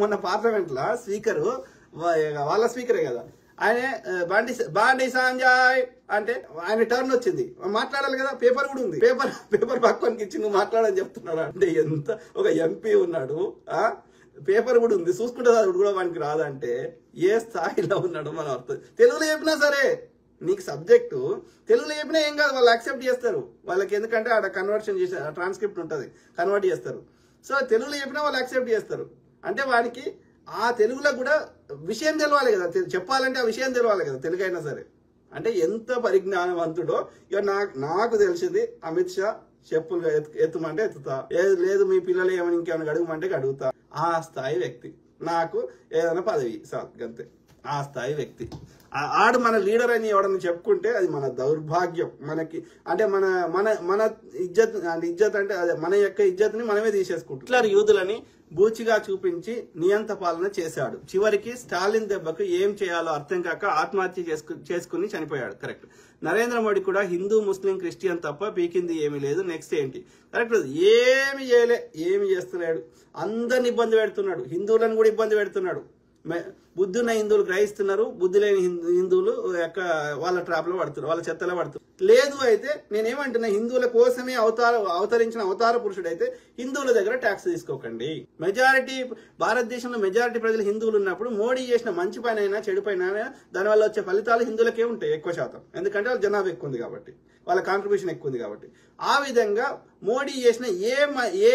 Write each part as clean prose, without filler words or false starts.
మొన్న పార్లమెంట్ లా స్పీకర్ వాళ్ళ స్పీకరే కదా ఆయన బాండి సంజయ్ అంటే ఆయన టర్న్ వచ్చింది, మాట్లాడాలి కదా, పేపర్ కూడా ఉంది, పేపర్ పక్కనికి ఇచ్చి నువ్వు మాట్లాడని చెప్తున్నాడు. అంటే ఎంత ఒక ఎంపీ ఉన్నాడు, పేపర్ కూడా ఉంది, చూసుకుంటే అది కూడా వానికి రాదంటే ఏ స్థాయిలో ఉన్నాడు మనం అర్థం. తెలుగులో చెప్పినా సరే నీకు సబ్జెక్టు తెలుగులో చెప్పినా ఏం కాదు, వాళ్ళు యాక్సెప్ట్ చేస్తారు. వాళ్ళకి ఎందుకంటే ఆడ కన్వర్షన్ చేసే ట్రాన్స్క్రిప్ట్ ఉంటుంది, కన్వర్ట్ చేస్తారు. సో తెలుగులో చెప్పినా వాళ్ళు యాక్సెప్ట్ చేస్తారు. అంటే వాడికి ఆ తెలుగులో కూడా విషయం తెలవాలి కదా, చెప్పాలంటే ఆ విషయం తెలవాలి కదా, తెలుగు అయినా సరే. అంటే ఎంత పరిజ్ఞానవంతుడో ఇక నాకు తెలిసింది. అమిత్ షా చెప్పులు ఎత్తుమంటే ఎత్తుతా, లేదు మీ పిల్లలు ఏమైనా ఇంకేమైనా అడుగుమంటే అడుగుతా. ఆ స్థాయి వ్యక్తి. నాకు ఏదైనా పదవి సార్ అంతే, ఆ స్థాయి వ్యక్తి. ఆడు మన లీడర్ అని ఎవడని చెప్పుకుంటే అది మన దౌర్భాగ్యం. మనకి అంటే మన మన మన ఇజ్జత్ అంటే అదే మన యొక్క ఇజ్జత్ని మనమే తీసేసుకుంటాం. హిట్లర్ యూదులని బూచిగా చూపించి నియంత పాలన చేశాడు. చివరికి స్టాలిన్ దెబ్బకు ఏం చేయాలో అర్థం కాక ఆత్మహత్య చేసుకుని చనిపోయాడు. కరెక్ట్. నరేంద్ర మోడీ కూడా హిందూ ముస్లిం క్రిస్టియన్ తప్ప పీకింది ఏమీ లేదు. నెక్స్ట్ ఏంటి? కరెక్ట్. ఏమి చేయలే, ఏమి చేస్తున్నాడు, అందరిని ఇబ్బంది పెడుతున్నాడు, హిందువులను కూడా ఇబ్బంది పెడుతున్నాడు. బుద్ధి ఉన్న హిందువులు గ్రహిస్తున్నారు, బుద్ధి లేని హిందువులు వాళ్ళ ట్రాప్ లో పడుతున్నారు, వాళ్ళ చెత్తలో పడుతున్నారు. లేదు అయితే నేనేమంటున్నా, హిందువుల కోసమే అవతరించిన అవతార పురుషుడు అయితే హిందువుల దగ్గర ట్యాక్స్ తీసుకోకండి. మెజారిటీ భారతదేశంలో మెజారిటీ ప్రజలు హిందువులు ఉన్నప్పుడు మోడీ చేసిన మంచి పైన అయినా చెడు పైన దానివల్ల వచ్చే ఫలితాలు హిందువులకే ఉంటాయి ఎక్కువ శాతం. ఎందుకంటే వాళ్ళ జనాభా ఎక్కువ ఉంది కాబట్టి, వాళ్ళ కాంట్రిబ్యూషన్ ఎక్కువ ఉంది కాబట్టి. ఆ విధంగా మోడీ చేసిన ఏ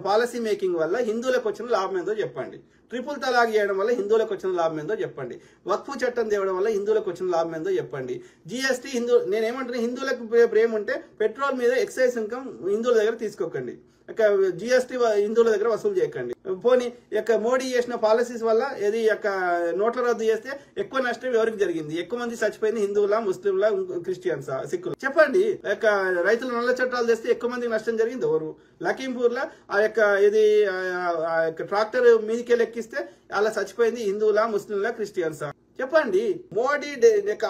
పాలసీ మేకింగ్ వల్ల హిందువులకు వచ్చిన లాభం ఏందో చెప్పండి. ట్రిపుల్ తలాక్ చేయడం వల్ల హిందువులకు వచ్చిన లాభం ఏందో చెప్పండి. వక్ఫ్ చట్టం తేవడం వల్ల హిందువులకు వచ్చిన లాభం ఏందో చెప్పండి. జిఎస్టీ నేనేమంటున్నా, హిందువులకు ప్రేమ ఉంటే పెట్రోల్ మీద ఎక్సైజ్ ఇన్కమ్ హిందువుల దగ్గర తీసుకోకండి, జిఎస్టీ హిందువుల దగ్గర వసూలు చేయకండి. పోనీ మోడీ చేసిన పాలసీస్ వల్ల ఏది నోట్ల రద్దు చేస్తే ఎక్కువ నష్టం ఎవరికి జరిగింది, ఎక్కువ మంది చచ్చిపోయింది హిందువుల, ముస్లింల, క్రిస్టియన్సా, సిక్కులు చెప్పండి. రైతుల నల్ల చట్టాలు తెస్తే ఎక్కువ మందికి నష్టం జరిగింది ఎవరు? లఖీంపూర్ లో ట్రాక్టర్ మీదికెళ్ళి ఎక్కిస్తే అలా చచ్చిపోయింది హిందువుల, ముస్లింల, క్రిస్టియన్సా చెప్పండి. మోడీ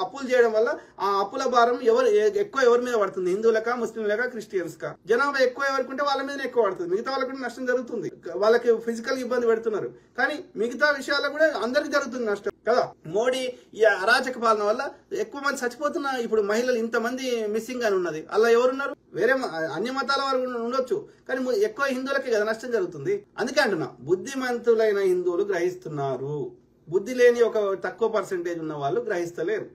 అప్పులు చేయడం వల్ల ఆ అప్పుల భారం ఎవరి మీద పడుతుంది? హిందువులకా, ముస్లింలకా, క్రిస్టియన్స్ కా? జనాభా ఎక్కువ ఎవరికి ఉంటే వాళ్ళ మీదనే ఎక్కువ పడుతుంది, మిగతా వాళ్ళకి నష్టం జరుగుతుంది. వాళ్ళకి ఫిజికల్ ఇబ్బంది పెడుతున్నారు, కానీ మిగతా విషయాల్లో కూడా అందరికి జరుగుతుంది నష్టం కదా. మోడీ ఈ అరాచక పాలన వల్ల ఎక్కువ మంది చచ్చిపోతున్నారు. ఇప్పుడు మహిళలు ఇంతమంది మిస్సింగ్ అని ఉన్నది, అలా ఎవరున్నారు? వేరే అన్య మతాల వారు ఉండొచ్చు, కానీ ఎక్కువ హిందువులకే కదా నష్టం జరుగుతుంది. అందుకే అంటున్నా, బుద్ధిమంతులైన హిందువులు గ్రహిస్తున్నారు, బుద్ధి లేని ఒక తక్కువ పర్సెంటేజ్ ఉన్న వాళ్ళు గ్రహిస్తలేరు.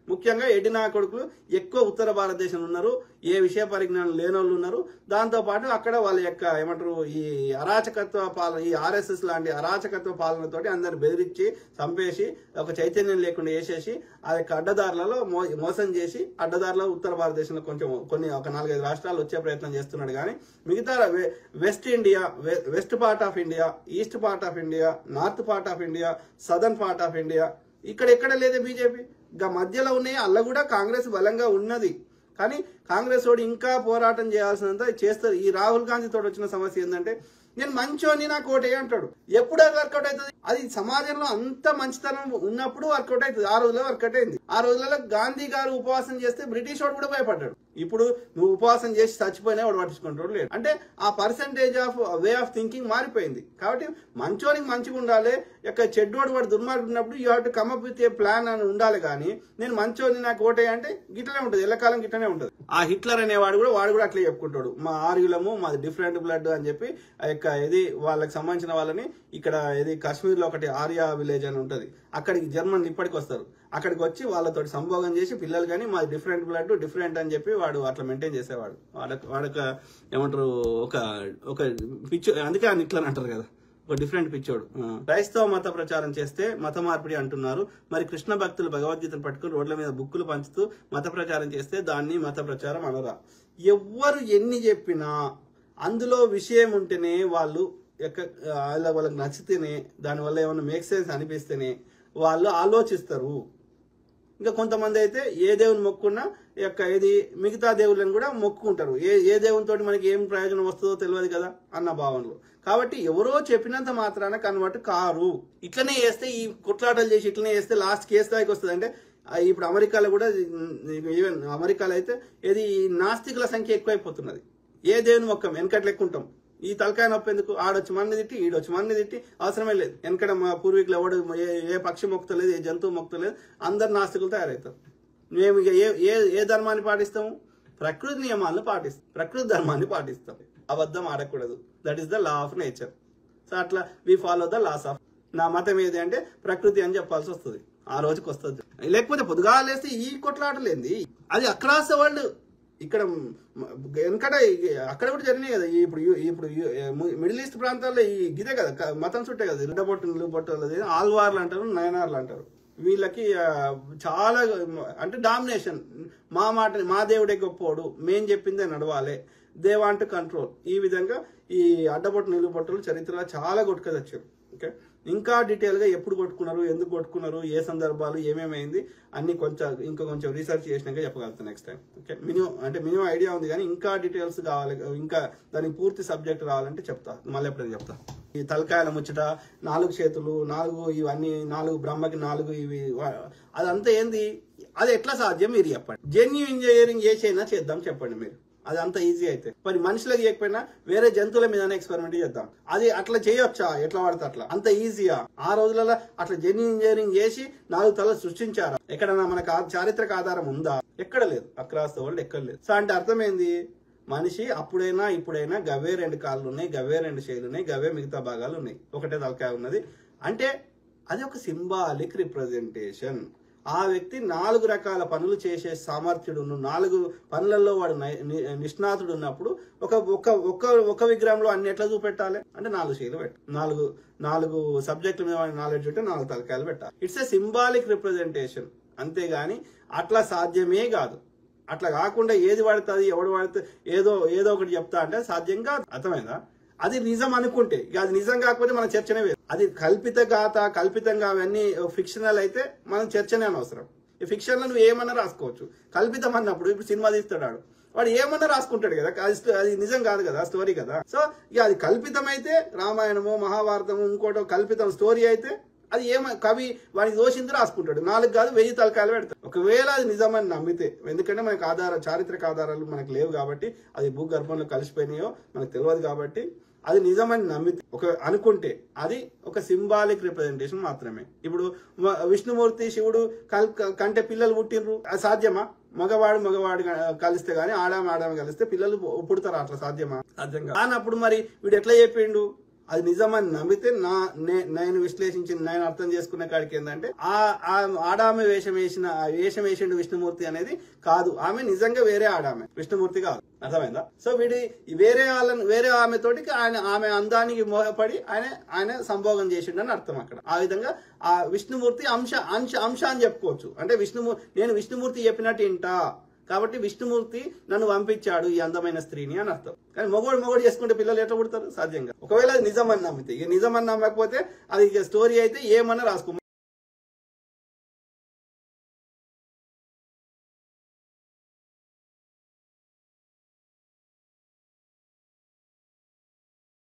ముఖ్యంగా ఎడినా కొడుకులు ఎక్కువ ఉత్తర భారతదేశంలో ఉన్నారు, ఏ విషయ పరిజ్ఞానం లేని వాళ్ళు ఉన్నారు. దాంతోపాటు అక్కడ వాళ్ళ యొక్క ఏమంటారు ఈ అరాచకత్వ పాలన, ఈ ఆర్ఎస్ఎస్ లాంటి అరాచకత్వ పాలనతోటి అందరు బెదిరించి చంపేసి ఒక చైతన్యం లేకుండా వేసేసి ఆ యొక్క అడ్డదారులలో మోసం చేసి అడ్డదారులో ఉత్తర భారతదేశంలో ఒక 4-5 రాష్ట్రాలు వచ్చే ప్రయత్నం చేస్తున్నాడు. కానీ మిగతా west part of India, east part of India, north part of India, southern part of India ఇక్కడ ఎక్కడ లేదే బీజేపీ. ఇంకా మధ్యలో ఉన్నాయి, అలా కూడా కాంగ్రెస్ బలంగా ఉన్నది. కానీ కాంగ్రెస్ వాడు ఇంకా పోరాటం చేయాల్సినంత చేస్తారు. ఈ రాహుల్ గాంధీ తోటి వచ్చిన సమస్య ఏంటంటే, నేను మంచోని నాకు ఓటే అంటాడు. ఎప్పుడు వర్కౌట్ అవుతుంది? అది సమాజంలో అంత మంచితనం ఉన్నప్పుడు వర్కౌట్ అవుతుంది. ఆ రోజుల్లో వర్కౌట్ అయింది. ఆ రోజులలో గాంధీ గారు ఉపవాసం చేస్తే బ్రిటిష్ వాడు కూడా భయపడ్డాడు. ఇప్పుడు నువ్వు ఉపవాసం చేసి చచ్చిపోయినా వాడు పట్టించుకుంటాడు లేడు. అంటే ఆ percentage of way of thinking మారిపోయింది. కాబట్టి మంచోనికి మంచిగా ఉండాలి, చెడ్డోడు వాడు దుర్మార్గున్నప్పుడు you have to come up with a plan అని ఉండాలి. కానీ నేను మంచోని నాకు ఓటే అంటే గిట్లనే ఉంటుంది, ఎల్లకాలం గిట్లనే ఉంటుంది. ఆ హిట్లర్ అనేవాడు కూడా అట్లే చెప్పుకుంటాడు, మా ఆర్యులము మాది డిఫరెంట్ బ్లడ్ అని చెప్పి ఇది వాళ్ళకి సంబంధించిన వాళ్ళని ఇక్కడ ఇది కాశ్మీర్ లో ఒకటి ఆర్యా విలేజ్ అని ఉంటది, అక్కడికి జర్మన్లు ఇప్పటికి వస్తారు. అక్కడికి వచ్చి వాళ్ళతో సంభోగం చేసి పిల్లలు కానీ మాది డిఫరెంట్ బ్లడ్ డిఫరెంట్ అని చెప్పి వాడు అట్లా మెయింటైన్ చేసేవాడు. వాడొక ఏమంటారు ఒక పిచ్చు, అందుకే ఆయన ఇట్లా అంటారు కదా, ఒక డిఫరెంట్ పిచ్చోడు. క్రైస్తవ మత ప్రచారం చేస్తే మత మార్పిడి అంటున్నారు. మరి కృష్ణ భక్తులు భగవద్గీతను పట్టుకుని రోడ్ల మీద బుక్కులు పంచుతూ మత ప్రచారం చేస్తే దాన్ని మత ప్రచారం అనరా? ఎవ్వరు ఎన్ని చెప్పినా అందులో విషయం ఉంటేనే వాళ్ళకి నచ్చితేనే, దానివల్ల ఏమైనా మేక్ సెన్స్ అనిపిస్తేనే వాళ్ళు ఆలోచిస్తారు. ఇంకా కొంతమంది అయితే ఏ దేవుని మొక్కున్నా మిగతా దేవుళ్ళని కూడా మొక్కుకుంటారు. ఏ దేవునితో మనకి ఏం ప్రయోజనం వస్తుందో తెలియదు కదా అన్న భావనలో. కాబట్టి ఎవరో చెప్పినంత మాత్రాన కన్వర్ట్ కారు. ఇట్లనే చేస్తే ఈ కొట్లాటలు చేసి ఇట్లనే చేస్తే లాస్ట్ కేసు స్థాయికి వస్తుంది. అంటే ఇప్పుడు అమెరికాలో కూడా, ఈవెన్ అమెరికాలో అయితే నాస్తికుల సంఖ్య ఎక్కువైపోతున్నది. ఏ దేవుని మొక్కం వెనకట్లు ఎక్కుంటాం, ఈ తలకాయ నొప్పి ఎందుకు? ఆడొచ్చి మన్ని తిట్టి ఈడొచ్చి మన్ని తిట్టి అవసరమే లేదు. ఎందుకంటే మా పూర్వీకులు ఎవడు ఏ పక్షి మొక్తలేదు, ఏ జంతువు మొక్తలేదు, అందరు నాస్తికులు తయారవుతారు. మేము ఇక ఏ ధర్మాన్ని పాటిస్తాము? ప్రకృతి నియమాలను పాటిస్తాం, ప్రకృతి ధర్మాన్ని పాటిస్తాం. అబద్ధం ఆడకూడదు. That is the law of nature. So అట్లా we follow the laws of. నా మతం ఏది అంటే ప్రకృతి అని చెప్పాల్సి వస్తుంది, ఆ రోజుకి వస్తుంది. లేకపోతే పొద్దుగాలేస్తే ఈ కొట్లాటలేంది, అది అక్రాస్ ద వరల్డ్. ఇక్కడ వెనకట అక్కడ కూడా జరిగినాయి కదా. ఇప్పుడు మిడిల్ ఈస్ట్ ప్రాంతాల్లో ఈ గిదే కదా మతం చుట్టే కదా, నిలబొట్టలు ఆల్వార్లు అంటారు, నయనార్లు అంటారు. వీళ్ళకి చాలా అంటే డామినేషన్. మా దేవుడే గొప్పోడు, మేం చెప్పిందే నడవాలి, దే వాంట్ కంట్రోల్. ఈ విధంగా ఈ అడ్డబొట్టు నిలుబొట్టులు చరిత్రలో చాలా కొట్టుకొచ్చారు. ఓకే, ఇంకా డీటెయిల్ గా ఎప్పుడు కొట్టుకున్నారు, ఎందుకు కొట్టుకున్నారు, ఏ సందర్భాలు ఏమేమైంది అన్ని కొంచెం రీసెర్చ్ చేసినాక చెప్పగలుగుతాను next time. Okay, minimum idea ఉంది, కానీ ఇంకా డీటెయిల్స్ కావాలి, ఇంకా దానికి పూర్తి సబ్జెక్ట్ రావాలంటే చెప్తా, మళ్ళీ ఎప్పుడైనా చెప్తా. ఈ తలకాయల ముచ్చట, 4 చేతులు, 4 ఇవన్నీ, 4 బ్రహ్మకి 4 ఇవి, అదంతా ఏంది? అది ఎట్లా సాధ్యం మీరు చెప్పండి. జెన్యూ ఇంజనీరింగ్ చేసైనా చేద్దాం చెప్పండి మీరు. అది అంత ఈజీ అయితే మరి మనుషులకు చేయకపోయినా వేరే జంతువుల మీద ఎక్స్పెరిమెంట్ చేద్దాం. అది అట్లా చేయొచ్చా? ఎట్లా పడితే అట్లా, అంత ఈజీయా? ఆ రోజులలో అట్లా జెన్యూ ఇంజనీరింగ్ చేసి 4 తలలు సృష్టించారా? ఎక్కడన్నా మనకు చారిత్రక ఆధారం ఉందా? ఎక్కడ లేదు, అక్రాస్ ద వరల్డ్ ఎక్కడ లేదు. సో అంటే అర్థమైంది, మనిషి అప్పుడైనా ఇప్పుడైనా గవే 2 కాళ్ళు ఉన్నాయి, గవే 2 చేతులు ఉన్నాయి, గవే మిగతా భాగాలు ఉన్నాయి, ఒకటే తలకాయ ఉన్నది. అంటే అది ఒక సింబాలిక్ రిప్రజెంటేషన్. ఆ వ్యక్తి 4 రకాల పనులు చేసే సామర్థ్యుడు, 4 పనులలో వాడు నిష్ణాతుడు ఉన్నప్పుడు ఒక విగ్రహంలో అన్ని ఎట్లా చూపెట్టాలి అంటే 4 చేతులు పెట్టాలి, 4 సబ్జెక్టుల మీద నాలెడ్జ్ ఉంటే 4 తలకాయలు పెట్టాలి. ఇట్స్ ఎ సింబాలిక్ రిప్రజెంటేషన్, అంతేగాని అట్లా సాధ్యమే కాదు. అట్లా కాకుండా ఏది పడుతుంది, ఎవడు పడితే ఏదో ఒకటి చెప్తా అంటే సాధ్యం కాదు. అర్థమైందా? అది నిజం అనుకుంటే, ఇక అది నిజం కాకపోతే మన చర్చనే వేరు. అది కల్పితంగా అవన్నీ ఫిక్షనల్ అయితే మనం చర్చనే అనవసరం. ఈ ఫిక్షన్ లో నువ్వు ఏమన్నా రాసుకోవచ్చు. కల్పితం అన్నప్పుడు ఇప్పుడు సినిమా తీస్తాడు, వాడు ఏమన్నా రాసుకుంటాడు కదా, అది నిజం కాదు కదా, స్టోరీ కదా. సో ఇక అది కల్పితం అయితే, రామాయణము మహాభారతము ఇంకోటో కల్పితం స్టోరీ అయితే, అది కవి వాడికి దోషింది రాసుకుంటాడు. 4 కాదు 1000 తలకాయలు పెడతాడు. ఒకవేళ అది నిజమని నమ్మితే, ఎందుకంటే మనకు చారిత్రక ఆధారాలు మనకు లేవు కాబట్టి, అది భూగర్భంలో కలిసిపోయినాయో మనకు తెలియదు కాబట్టి, అది నిజమని నమ్మితే అనుకుంటే అది ఒక సింబాలిక్ రిప్రజెంటేషన్ మాత్రమే. ఇప్పుడు విష్ణుమూర్తి శివుడు కంటే పిల్లలు పుట్టినరు, అది సాధ్యమా? మగవాడు కలిస్తే గానీ ఆడామ కలిస్తే పిల్లలు పుడతారా? అట్లా సాధ్యమా? సాధ్యంగా కానప్పుడు మరి వీడు ఎట్లా చెప్పిండు? అది నిజమని నమ్మితే నేను విశ్లేషించి నేను అర్థం చేసుకునే కాడికి ఏంటంటే, ఆడామె వేషం వేసిండు విష్ణుమూర్తి అనేది కాదు. ఆమె నిజంగా వేరే ఆడామె, విష్ణుమూర్తి కాదు. అర్థమైందా? సో వేరే ఆమె తోటికి ఆమె అందానికి మోహపడి ఆయన సంభోగం చేసిండని అర్థం అక్కడ. ఆ విధంగా ఆ విష్ణుమూర్తి అంశ అని చెప్పుకోవచ్చు. అంటే నేను విష్ణుమూర్తి చెప్పినట్టు ఇంటా కాబట్టి విష్ణుమూర్తి నన్ను పంపించాడు ఈ అందమైన స్త్రీని అని అర్థం. కానీ మొగోడు చేసుకుంటే పిల్లలు ఎట్లా పుడతారు? సాధ్యంగా. ఒకవేళ అది నిజమని నమ్మితే, ఇక నిజమని నమ్మకపోతే అది స్టోరీ అయితే ఏమన్నా రాసుకో.